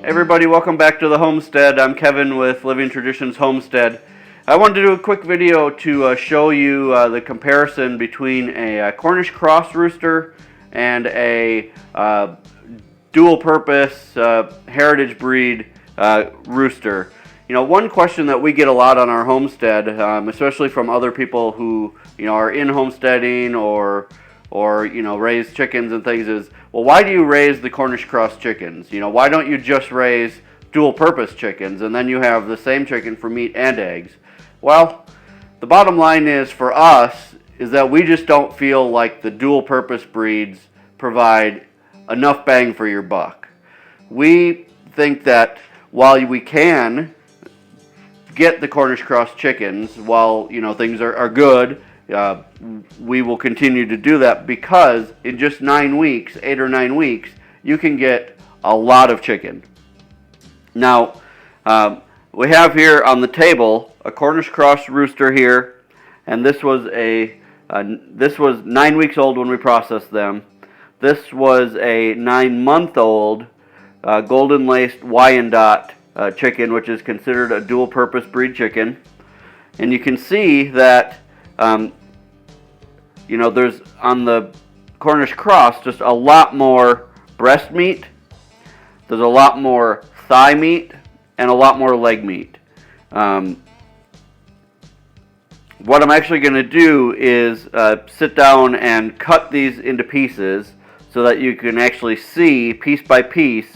Everybody, welcome back to the homestead. I'm Kevin with Living Traditions Homestead. I wanted to do a quick video to show you the comparison between a Cornish cross rooster and a dual-purpose heritage breed rooster. You know, one question that we get a lot on our homestead, especially from other people who are in homesteading or raise chickens and things, is, well, why do you raise the Cornish cross chickens? Why don't you just raise dual-purpose chickens and then you have the same chicken for meat and eggs? Well, the bottom line is, for us, is that we just don't feel like the dual-purpose breeds provide enough bang for your buck. We think that while we can get the Cornish cross chickens, while things are good, we will continue to do that, because in just 8 or 9 weeks, you can get a lot of chicken. Now, we have here on the table a Cornish cross rooster here, and this was 9 weeks old when we processed them. This was a 9-month-old golden laced Wyandotte chicken, which is considered a dual-purpose breed chicken. And you can see that there's, on the Cornish cross, just a lot more breast meat. There's a lot more thigh meat and a lot more leg meat. What I'm actually going to do is sit down and cut these into pieces so that you can actually see piece by piece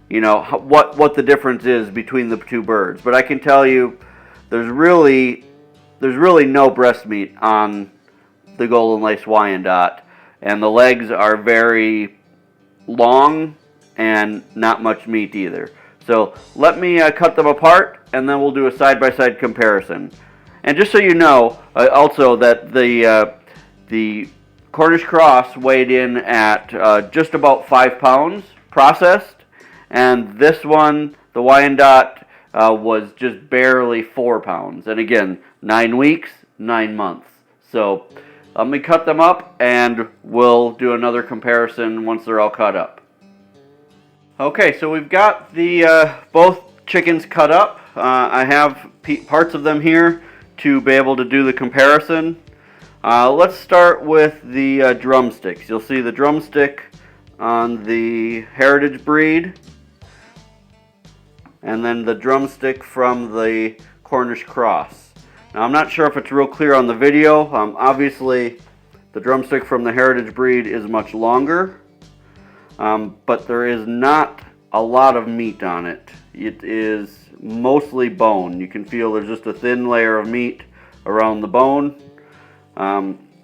what the difference is between the two birds. But I can tell you there's really no breast meat on the golden lace Wyandotte, and the legs are very long and not much meat either. So let me cut them apart, and then we'll do a side-by-side comparison. And just so you know, also, that the Cornish cross weighed in at just about 5 pounds processed, and this one, the Wyandotte, was just barely 4 pounds. And again, 9 weeks, 9 months. So let me cut them up, and we'll do another comparison once they're all cut up. Okay, so we've got the both chickens cut up. I have parts of them here to be able to do the comparison. Let's start with the drumsticks. You'll see the drumstick on the heritage breed, and then the drumstick from the Cornish cross. Now, I'm not sure if it's real clear on the video. Obviously, the drumstick from the heritage breed is much longer, but there is not a lot of meat on it. It is mostly bone. You can feel there's just a thin layer of meat around the bone,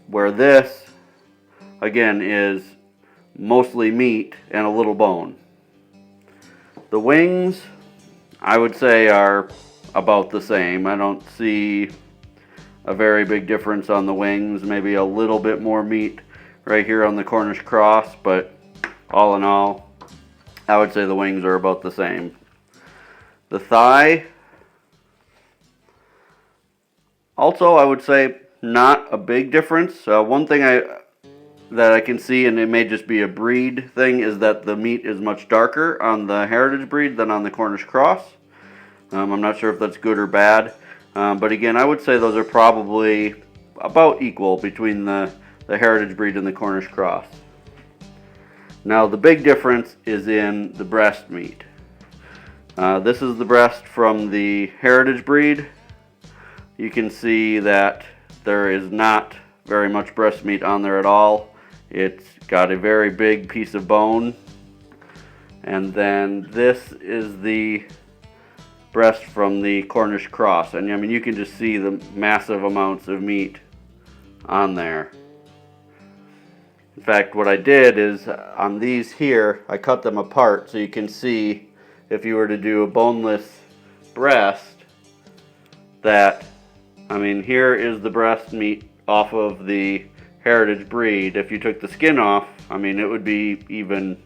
where this, again, is mostly meat and a little bone. The wings, I would say, are about the same. I don't see a very big difference on the wings. Maybe a little bit more meat right here on the Cornish cross, but all in all, I would say the wings are about the same. The thigh, also, I would say not a big difference. One thing that I can see, and it may just be a breed thing, is that the meat is much darker on the heritage breed than on the Cornish cross. I'm not sure if that's good or bad, but again, I would say those are probably about equal between the heritage breed and the Cornish cross. Now, the big difference is in the breast meat. This is the breast from the heritage breed. You can see that there is not very much breast meat on there at all. It's got a very big piece of bone. And then this is the breast from the Cornish cross, and I mean, you can just see the massive amounts of meat on there. In fact, what I did is, on these here, I cut them apart so you can see, if you were to do a boneless breast, that, I mean, here is the breast meat off of the heritage breed. If you took the skin off, I mean, it would be even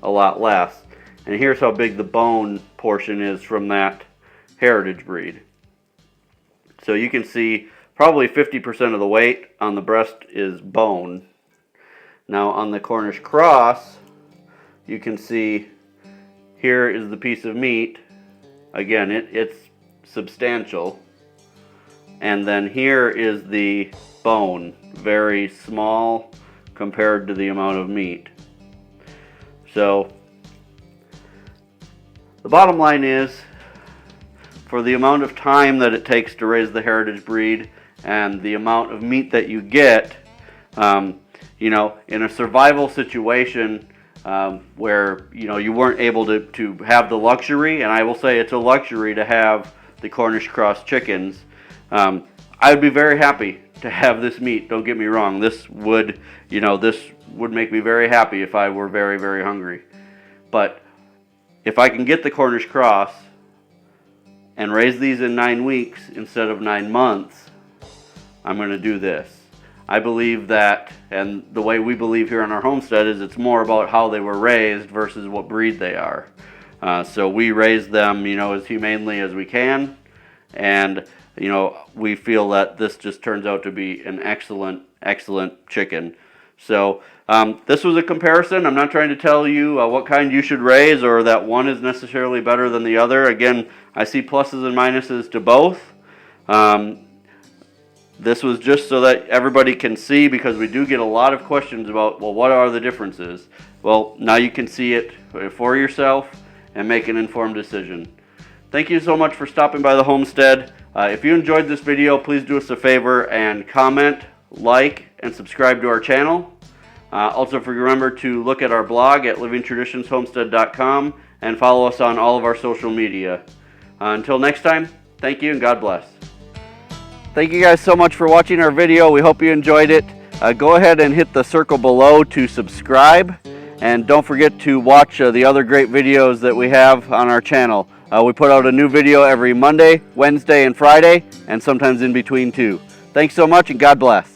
a lot less. And here's how big the bone portion is from that heritage breed. So you can see probably 50% of the weight on the breast is bone. Now on the Cornish cross, you can see here is the piece of meat. Again, it's substantial. And then here is the bone, very small compared to the amount of meat. So the bottom line is, for the amount of time that it takes to raise the heritage breed and the amount of meat that you get, you know, in a survival situation where, you know, you weren't able to have the luxury, and I will say it's a luxury to have the Cornish cross chickens, I would be very happy to have this meat. Don't get me wrong. This would, you know, this would make me very happy if I were very, very hungry. But if I can get the Cornish cross and raise these in 9 weeks instead of 9 months, I'm going to do this. I believe that, and the way we believe here on our homestead is it's more about how they were raised versus what breed they are. So we raise them, you know, as humanely as we can, and you know, we feel that this just turns out to be an excellent, excellent chicken. So this was a comparison. I'm not trying to tell you what kind you should raise or that one is necessarily better than the other. Again, I see pluses and minuses to both. This was just so that everybody can see, because we do get a lot of questions about, well, what are the differences? Well, now you can see it for yourself and make an informed decision. Thank you so much for stopping by the homestead. If you enjoyed this video, please do us a favor and comment, like, and subscribe to our channel. Also, remember to look at our blog at livingtraditionsHomestead.com and follow us on all of our social media. Until next time, thank you and God bless. Thank you guys so much for watching our video. We hope you enjoyed it. Go ahead and hit the circle below to subscribe. And don't forget to watch the other great videos that we have on our channel. We put out a new video every Monday, Wednesday, and Friday, and sometimes in between too. Thanks so much, and God bless.